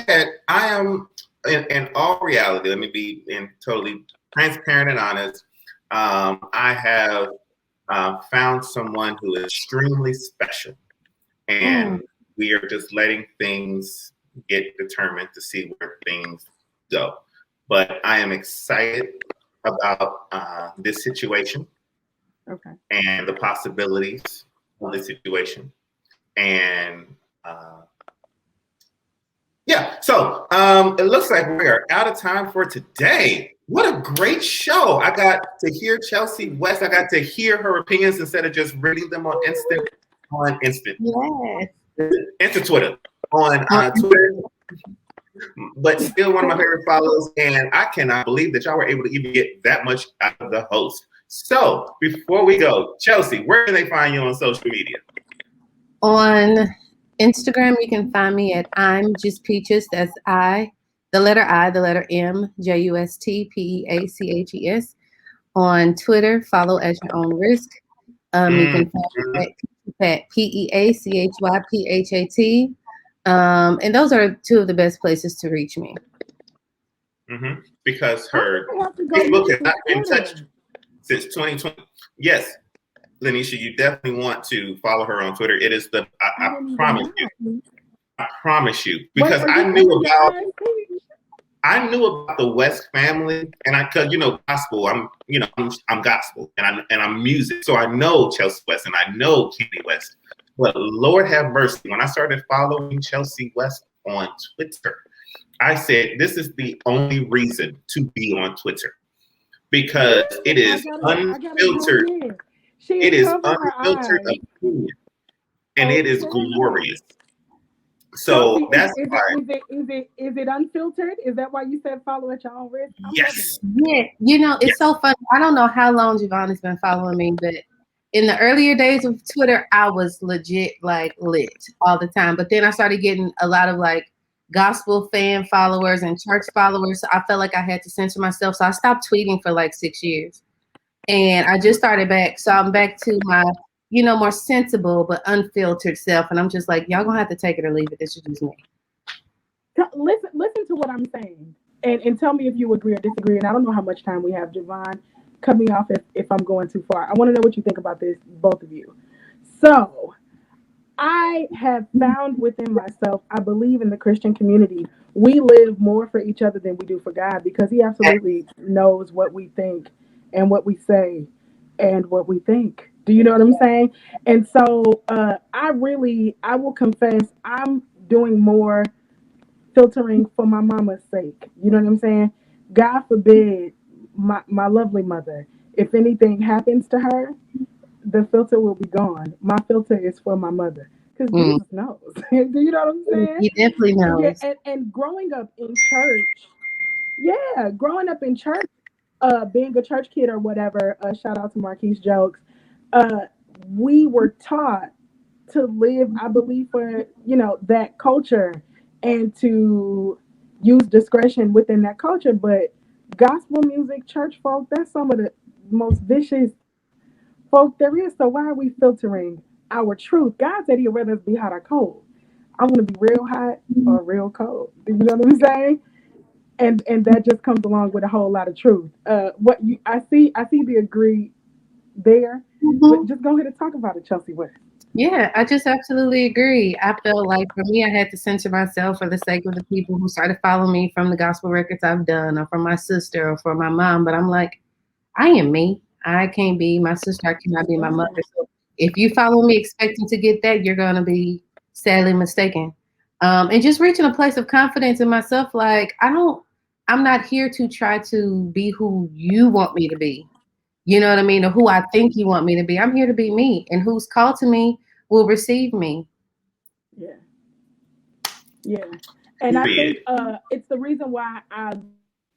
date? I am, in all reality, let me be totally transparent and honest. I have found someone who is extremely special, and we are just letting things get determined to see where things go. But I am excited about this situation Okay. and the possibilities of this situation. And yeah, so it looks like we are out of time for today. What a great show. I got to hear Chelsea West. I got to hear her opinions instead of just reading them on instant Twitter, on Twitter. But still one of my favorite follows, and I cannot believe that y'all were able to even get that much out of the host. So before we go, Chelsea, where can they find you on social media? On Instagram, you can find me at I'm Just Peaches. That's the letter M, JUSTPEACHES. On Twitter, follow at your own risk. You can find me at PEACHYPHAT. And those are two of the best places to reach me. Because her Facebook has not been touched since 2020. Yes, Lanisha, you definitely want to follow her on Twitter. It is I promise you, because I knew about the West family, and cause gospel. I'm gospel, and I'm music, so I know Chelsea West and I know Kenny West. But Lord have mercy, when I started following Chelsea West on Twitter, I said this is the only reason to be on Twitter, because it is unfiltered. It is unfiltered opinion, and it is glorious. So that's why. Is it unfiltered? Is that why you said follow at your own risk? Yes. Yeah, it's so funny. I don't know how long Javon has been following me, but in the earlier days of Twitter, I was legit lit all the time. But then I started getting a lot of gospel fan followers and church followers. So I felt like I had to censor myself. So I stopped tweeting for 6 years. And I just started back. So I'm back to my, more sensible but unfiltered self. And I'm just like, y'all gonna have to take it or leave it. This is just me. Listen to what I'm saying. And tell me if you agree or disagree. And I don't know how much time we have, Javon. Cut me off if I'm going too far. I want to know what you think about this, both of you. So I have found within myself, I believe in the Christian community, we live more for each other than we do for God, because he absolutely knows what we think and what we say and what we think. Do you know what I'm saying? And so I will confess, I'm doing more filtering for my mama's sake. You know what I'm saying? God forbid my lovely mother, if anything happens to her, the filter will be gone. My filter is for my mother, because Jesus knows. Do you know what I'm saying? He definitely knows. Yeah, and growing up in church, being a church kid or whatever, shout out to Marquis Jelks, we were taught to live, I believe, for, that culture and to use discretion within that culture. But gospel music, church folk, that's some of the most vicious folk there is. So why are we filtering our truth? God said he'd rather us be hot or cold. I want to be real hot or real cold. You know what I'm saying? And that just comes along with a whole lot of truth. I see the agree there, but just go ahead and talk about it, Chelsea West. Yeah, I just absolutely agree. I felt like for me, I had to censor myself for the sake of the people who started following me from the gospel records I've done, or from my sister, or for my mom. But I'm like, I am me. I can't be my sister. I cannot be my mother. So if you follow me expecting to get that, you're going to be sadly mistaken. And just reaching a place of confidence in myself. Like, I'm not here to try to be who you want me to be. You know what I mean? Or who I think you want me to be. I'm here to be me. And who's called to me will receive me. Yeah. Yeah. And I think it's the reason why I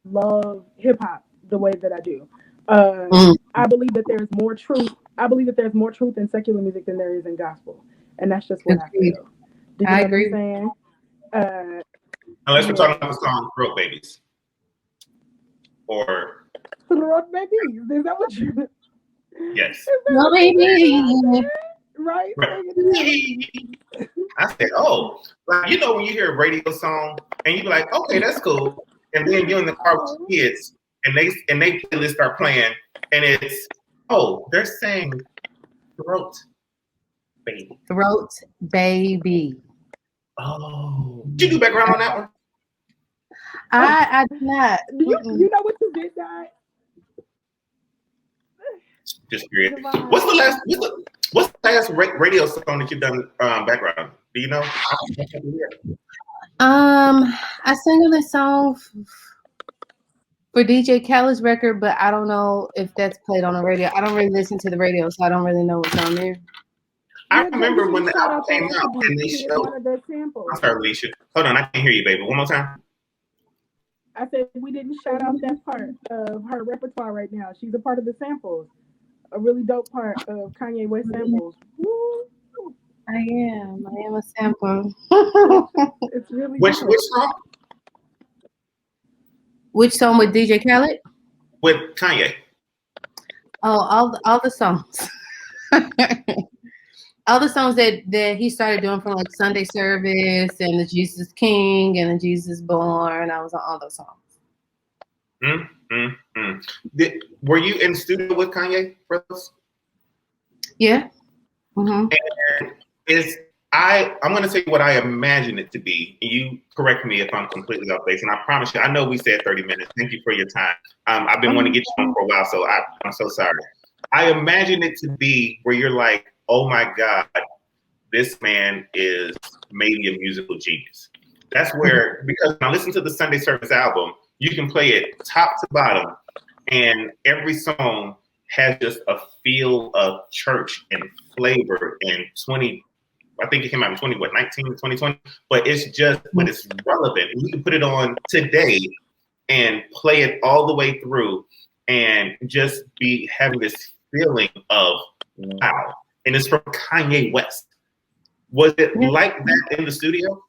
love hip hop the way that I do. I believe that there's more truth. I believe that there's more truth in secular music than there is in gospel. And that's just what I feel. Do you know agree. what I'm saying? Unless we're talking about the song Throat Babies. Or Throat Babies. Is that what you... Yes. No, baby. Right? I said, oh, like, when you hear a radio song and you be like, okay, that's cool. And then you're in the car with kids and they playlist start playing and it's, oh, they're saying throat baby. Throat baby. Oh. Did you do background on that one? I did not. You know what you did, guy? Just curious. What's the last radio song that you've done background? Do you know? I sang on this song for DJ Khaled's record, but I don't know if that's played on the radio. I don't really listen to the radio, so I don't really know what's on there. I remember when the album came out and they showed. One of their samples. I'm sorry, Alicia. Hold on, I can't hear you, baby. One more time. I said we didn't shout out that part of her repertoire right now. She's a part of the samples. A really dope part of Kanye West samples. Woo. I am a sample. It's really which dope. song? Which song with DJ Khaled? With Kanye. Oh, all the songs. All the songs that he started doing from like Sunday Service and the Jesus King and the Jesus Born. I was on all those songs. Were you in the studio with Kanye for those? Yeah. Mm-hmm. And I'm going to say what I imagine it to be. And you correct me if I'm completely off base. And I promise you, I know we said 30 minutes. Thank you for your time. I've been wanting to get you on for a while, so I'm so sorry. I imagine it to be where you're like, oh my God, this man is maybe a musical genius. That's where, because when I listen to the Sunday Service album, you can play it top to bottom, and every song has just a feel of church and flavor. And I think it came out in 2020, but it's relevant. And you can put it on today and play it all the way through and just be having this feeling of wow. And it's from Kanye West. Was it like that in the studio?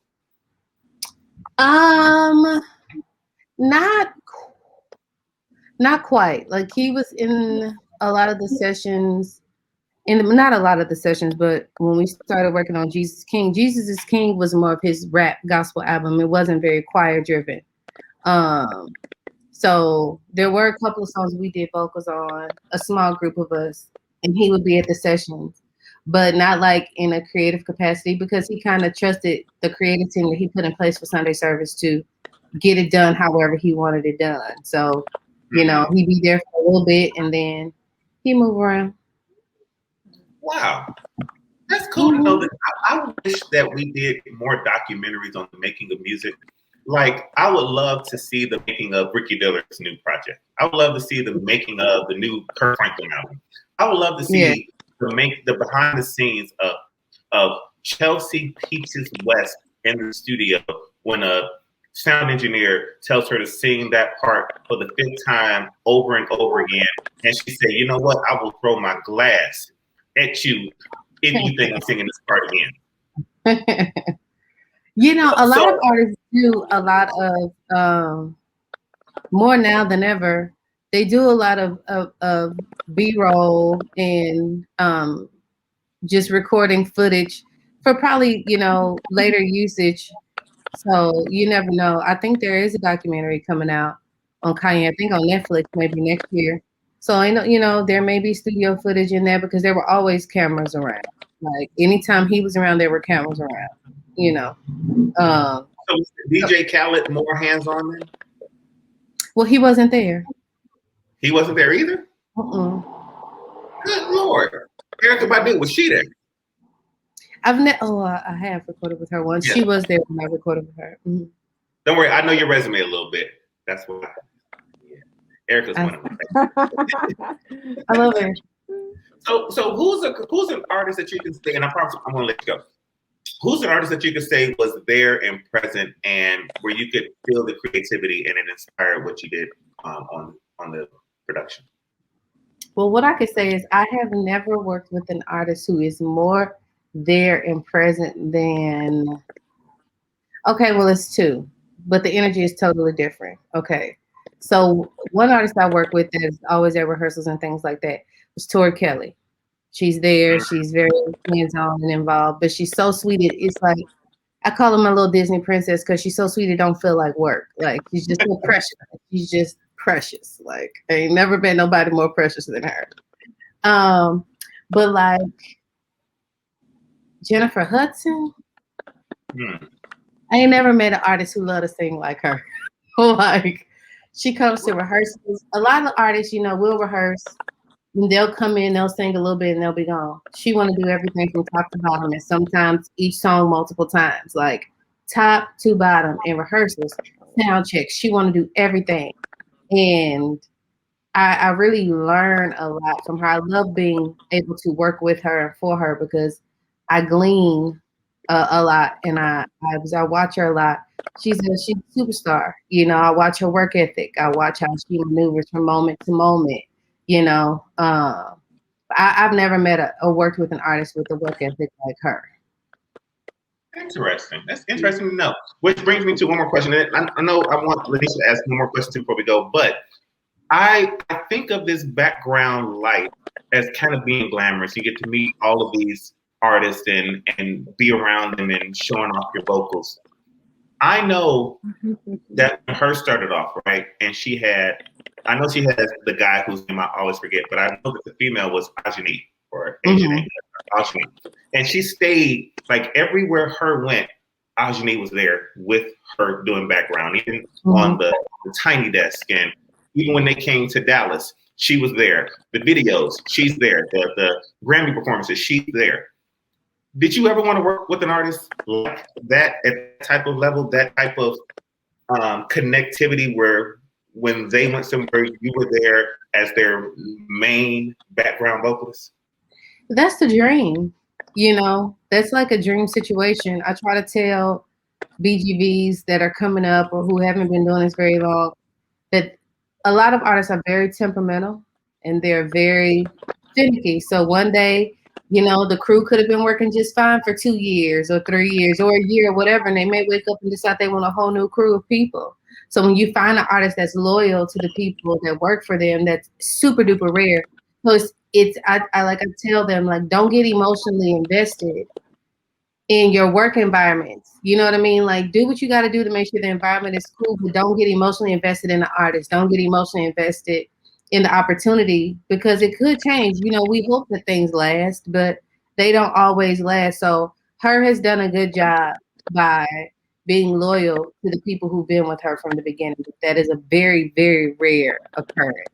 Not quite. Like he was in a lot of the sessions, not a lot of the sessions, but when we started working on Jesus is King was more of his rap gospel album. It wasn't very choir driven. So there were a couple of songs we did vocals on, a small group of us, and he would be at the sessions, but not like in a creative capacity because he kind of trusted the creative team that he put in place for Sunday Service to get it done however he wanted it done. So, he'd be there for a little bit and then he'd move around. Wow. That's cool to know that. I wish that we did more documentaries on the making of music. Like, I would love to see the making of Ricky Dillard's new project. I would love to see the making of the new Kirk Franklin album. I would love to see the behind the scenes of Chelsea Peaches West in the studio when a sound engineer tells her to sing that part for the 5th time over and over again. And she said, you know what? I will throw my glass at you if you think I'm singing this part again. You know, a lot of artists do a lot of, more now than ever, they do a lot of B-roll and just recording footage for probably, you know, later usage. So you never know. I think there is a documentary coming out on Kanye, I think on Netflix, maybe next year. So I know, you know, there may be studio footage in there because there were always cameras around. Like anytime he was around, there were cameras around, you know. So DJ Khaled more hands-on then? Well, he wasn't there. He wasn't there either? Uh-uh. Good Lord. Erykah Badu, was she there? I have recorded with her once. Yeah. She was there when I recorded with her. Mm-hmm. Don't worry, I know your resume a little bit. That's why. Yeah. Erykah's one of them. I love her. So who's an artist that you can say, and I promise I'm gonna let you go. Who's an artist that you could say was there and present and where you could feel the creativity and it inspired what you did on the production? Well, what I could say is I have never worked with an artist who is more there and present than, okay, well, it's two, but the energy is totally different. Okay. So one artist I work with that is always at rehearsals and things like that was Tori Kelly. She's there. She's very hands-on and involved, but she's so sweet. It's like, I call her my little Disney princess because she's so sweet it don't feel like work. Like, she's just so precious. She's just precious. Like, I ain't never been nobody more precious than her. But like Jennifer Hudson, I ain't never met an artist who loved to sing like her. Like, she comes to rehearsals. A lot of artists, you know, will rehearse. And they'll come in, they'll sing a little bit, and they'll be gone. She want to do everything from top to bottom, and sometimes each song multiple times, like top to bottom in rehearsals, sound checks. She want to do everything, and I really learn a lot from her. I love being able to work with her and for her because I glean a lot, and I watch her a lot. She's a superstar. You know, I watch her work ethic. I watch how she maneuvers from moment to moment. You know, I've never met or worked with an artist with a work ethic like her. Interesting. That's interesting to know. Which brings me to one more question. I know I want Latice to ask one more question before we go, but I think of this background life as kind of being glamorous. You get to meet all of these artists and be around them and showing off your vocals. I know that when her started off, right, and I know she has the guy whose name I always forget, but I know that the female was Ajani or Ajani, and she stayed like everywhere her went. Ajani was there with her doing background, even on the tiny desk, and even when they came to Dallas, she was there. The videos, she's there. The Grammy performances, she's there. Did you ever want to work with an artist like that at that type of level, that type of connectivity where when they went somewhere, you were there as their main background vocalist? That's the dream. You know, that's like a dream situation. I try to tell BGVs that are coming up or who haven't been doing this very long that a lot of artists are very temperamental and they're very finicky. So one day, you know, the crew could have been working just fine for 2 years or 3 years or a year or whatever, and they may wake up and decide they want a whole new crew of people. So when you find an artist that's loyal to the people that work for them, that's super duper rare. So I tell them, like, don't get emotionally invested in your work environments. You know what I mean? Like, do what you got to do to make sure the environment is cool, but don't get emotionally invested in the artist. Don't get emotionally invested in the opportunity because it could change. You know, we hope that things last, but they don't always last. So her has done a good job by being loyal to the people who've been with her from the beginning. That is a very, very rare occurrence.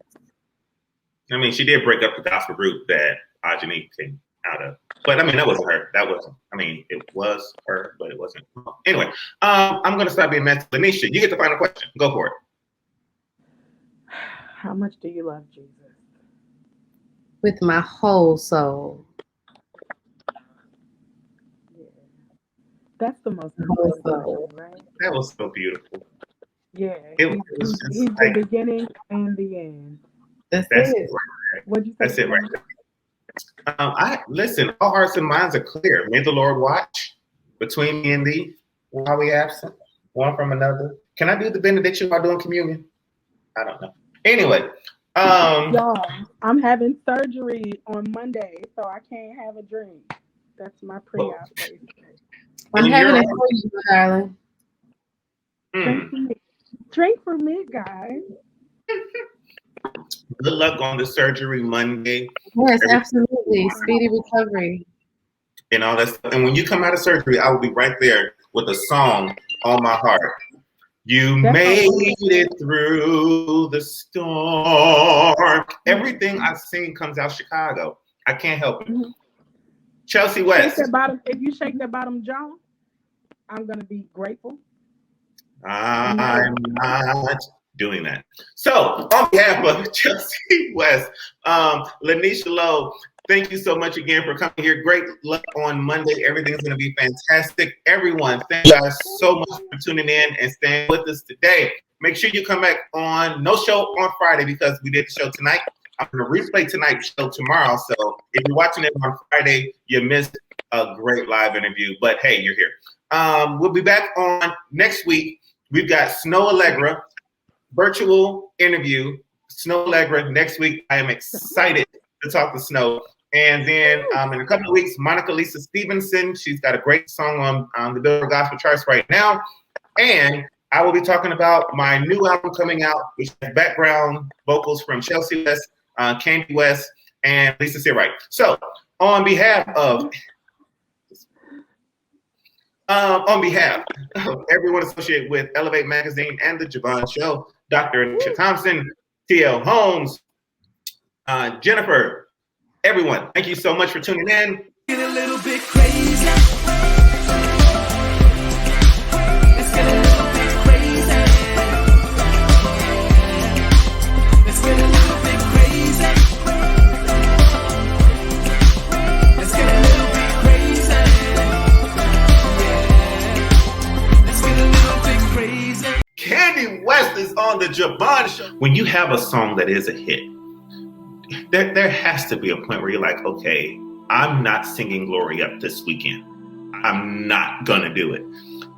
I mean, she did break up the gospel group that Ajani came out of. But I mean, that wasn't her. It was her, but it wasn't. Anyway, I'm going to stop being messy. Lanisha, you get the final question. Go for it. How much do you love Jesus? With my whole soul. That's the most important thing, right? That was so beautiful. Yeah, It was just he's the like beginning and the end. That's that's it. What'd you say? that's it right there. I listen. All hearts and minds are clear. May the Lord watch between me and thee while we absent, one from another. Can I do the benediction while doing communion? I don't know. Anyway, Y'all, I'm having surgery on Monday, so I can't have a drink. That's my pre-operation. I'm And having you're- it for you, darling. Drink for me. Drink for me, guys. good luck on the surgery Monday Yes, absolutely. Speedy recovery. and all that stuff. And when you come out of surgery, I will be right there with a song on my heart. You That's made all. it through the storm. Everything I sing comes out Chicago. I can't help it. Mhm. Chelsea Shake West. that bottom. If you shake that bottom jaw, I'm gonna be grateful. I'm not doing that. So, on behalf of Chelsea West, Lanisha Lowe, thank you so much again for coming here. Great luck on Monday. Everything's going to be fantastic. Everyone, thank you guys so much for tuning in and staying with us today. Make sure you come back on no show on Friday because we did the show tonight. I'm going to replay tonight's show tomorrow. So, if you're watching it on Friday, you missed a great live interview. But hey, you're here. We'll be back on next week. We've got Snow Allegra, virtual interview. Snow Allegra next week. I am excited to talk to Snow. And then in a couple of weeks, Monica Lisa Stevenson. She's got a great song on the Billboard Gospel charts right now. And I will be talking about my new album coming out, which has background vocals from Chelsea West, Candy West, and Lisa Seawright. So on behalf of everyone associated with Elevate Magazine and the Je Vaughn Show, Dr. Anisha Thompson, T.L. Holmes, Jennifer, everyone, thank you so much for tuning in. Get a little bit crazy. Let's get a little bit crazy. Let's get a little bit crazy. Let's get a little bit crazy. Let's get a little bit crazy. Candy West is on the Je Vaughn Show. When you have a song that is a hit, there has to be a point where you're like, okay, I'm not singing Glory Up this weekend. I'm not gonna do it.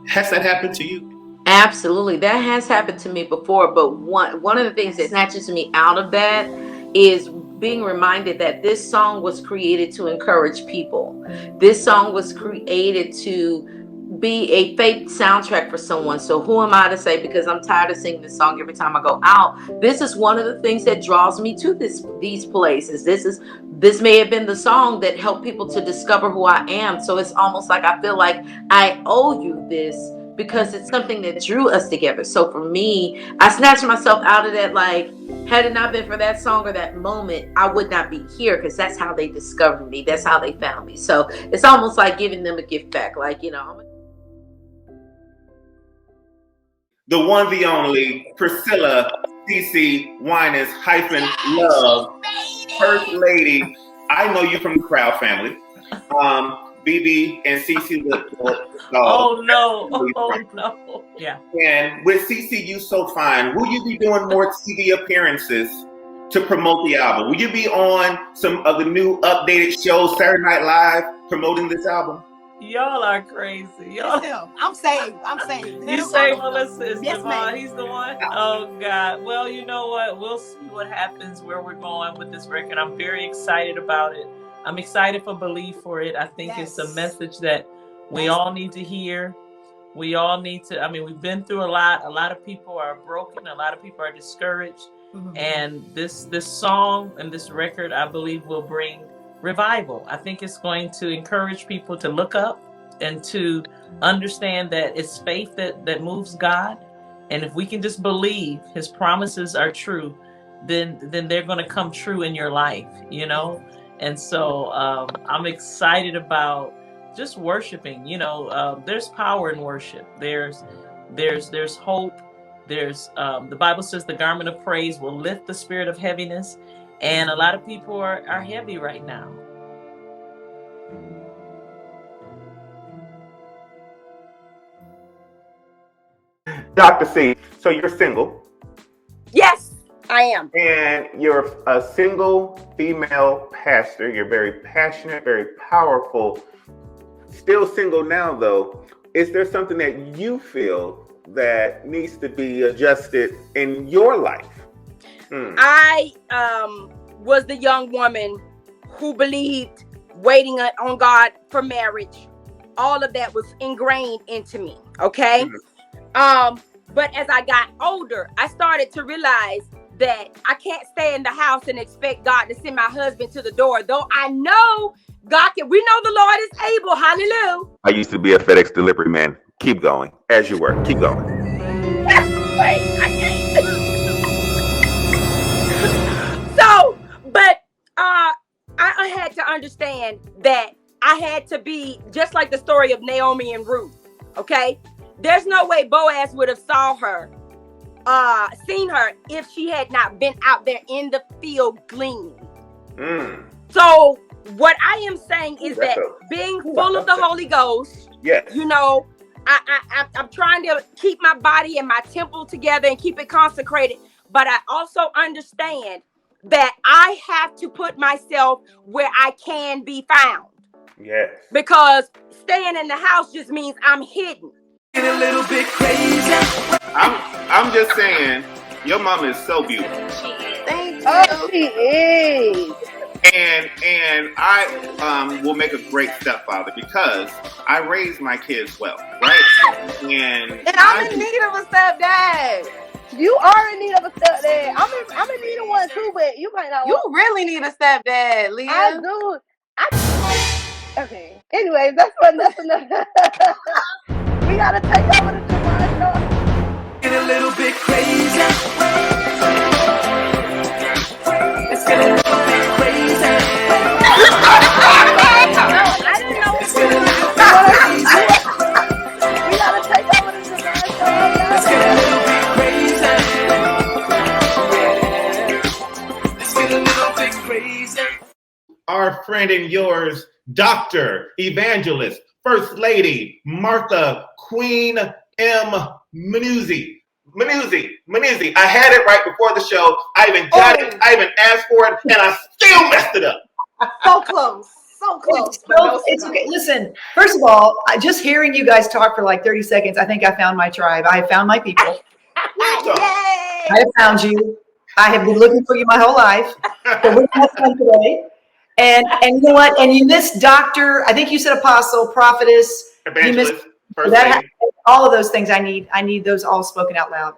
Has that happened to you? Absolutely. That has happened to me before, but one of the things that snatches me out of that is being reminded that this song was created to encourage people. This song was created to be a faith soundtrack for someone. So who am I to say, because I'm tired of singing this song every time I go out? This is one of the things that draws me to these places. This may have been the song that helped people to discover who I am. So it's almost like I feel like I owe you this because it's something that drew us together. So for me, I snatched myself out of that. Like, had it not been for that song or that moment, I would not be here, because that's how they discovered me. That's how they found me. So it's almost like giving them a gift back. Like, The one, the only, Priscilla CeCe Winans -Love, First Lady. I know you from the Crowd family. BB and CeCe Oh no! Oh no! Yeah. And with CeCe You So Fine, will you be doing more TV appearances to promote the album? Will you be on some of the new updated shows, Saturday Night Live, promoting this album? Y'all are crazy. Y'all. I'm saved. You say Melissa is Yes, JeVaughn. ma'am. He's the one. Oh God. Well, you know what? We'll see what happens, where we're going with this record. I'm very excited about it. I'm excited for Believe for it. I think it's a message that we all need to hear. We all need to. I mean, we've been through a lot. A lot of people are broken. A lot of people are discouraged. Mm-hmm. And this song and this record, I believe, will bring revival. I think it's going to encourage people to look up and to understand that it's faith that moves God. And if we can just believe his promises are true, then they're going to come true in your life, you know? And so I'm excited about just worshiping. There's power in worship. There's hope. There's the Bible says the garment of praise will lift the spirit of heaviness. And a lot of people are heavy right now. Dr. C, so you're single. Yes, I am. And you're a single female pastor. You're very passionate, very powerful. Still single now, though. Is there something that you feel that needs to be adjusted in your life? I was the young woman who believed waiting on God for marriage. All of that was ingrained into me. Okay. But as I got older, I started to realize that I can't stay in the house and expect God to send my husband to the door. Though I know God can, we know the Lord is able. Hallelujah. I used to be a FedEx delivery man. Keep going. As you were. Keep going. Wait, I can't. So, but I had to understand that I had to be just like the story of Naomi and Ruth. Okay, there's no way Boaz would have seen her if she had not been out there in the field gleaning. So what I am saying is that being full of the Holy Ghost, you know, I'm trying to keep my body and my temple together and keep it consecrated. But I also understand that I have to put myself where I can be found. Yes. Because staying in the house just means I'm hidden. Get a little bit crazy. I'm just saying, your mom is so beautiful. Thank you. Oh, she is. And I will make a great stepfather because I raised my kids well, right? And I'm in need of a stepdad. You are in need of a stepdad. I'm in need of one too, but you might not. You really need a stepdad, Leah. I do. Okay. Anyways, that's enough. We gotta take over the JeVaughn Show. Get a little bit crazy. Let's get a little bit crazy. I didn't know what to do. We gotta take over the JeVaughn Show. Let's get a little bit crazy. Let's get a little bit crazy. Our friend and yours, Dr. Evangelist, First Lady, Martha Queen M. Munizzi. I had it right before the show. I even got it. I even asked for it, and I still messed it up. So close. So close. It's okay. Listen, first of all, just hearing you guys talk for like 30 seconds, I think I found my tribe. I have found my people. Yay! I have found you. I have been looking for you my whole life. So we're going to have fun today. And you know what? And you missed doctor. I think you said apostle, prophetess, evangelist, you missed all of those things. I need those all spoken out loud.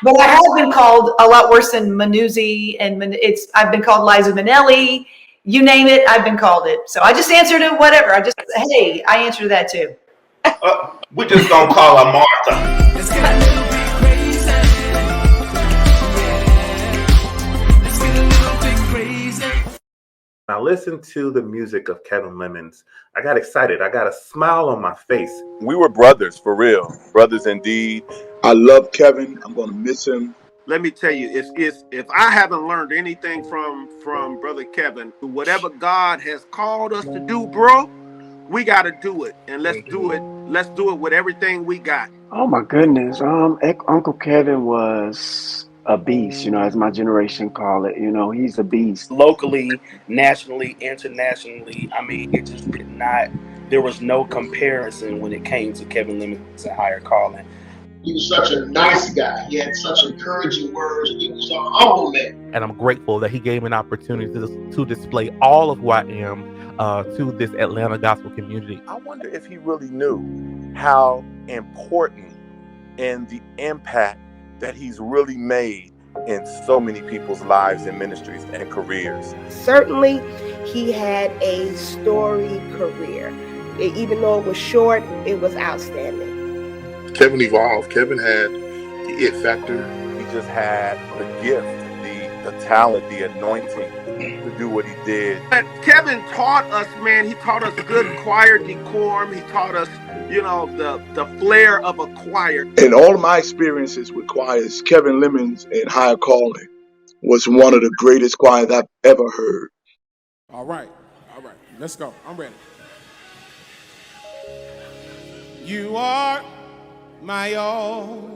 But I have been called a lot worse than Manuzzi, and I've been called Liza Minnelli. You name it, I've been called it. So I just answer to whatever. I answer to that too. We're just gonna call her Martha. Let's get a little bit crazy. Let's get a little bit crazy. I listened to the music of Kevin Lemons. I got excited. I got a smile on my face. We were brothers, for real. Brothers indeed. I love Kevin. I'm going to miss him. Let me tell you, if I haven't learned anything from Brother Kevin, whatever God has called us to do, bro, we got to do it. And let's do it. Let's do it with everything we got. Oh, my goodness. Uncle Kevin was a beast, as my generation call it. He's a beast. Locally, nationally, internationally, I mean, it just did not, there was no comparison when it came to Kevin Lemons' higher calling. He was such a nice guy. He had such encouraging words. He was a humble man. And I'm grateful that he gave me an opportunity to display all of who I am to this Atlanta gospel community. I wonder if he really knew how important and the impact that he's really made in so many people's lives and ministries and careers. Certainly, he had a storied career. Even though it was short, it was outstanding. Kevin evolved. Kevin had the it factor. He just had the gift, the talent, the anointing to do what he did. But Kevin taught us, man. He taught us good choir decorum. He taught us, the flair of a choir. In all of my experiences with choirs, Kevin Lemons and Higher Calling was one of the greatest choirs I've ever heard. All right. Let's go. I'm ready. You are my all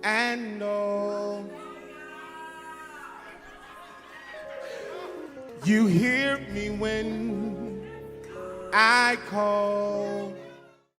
and all. You hear me when I call.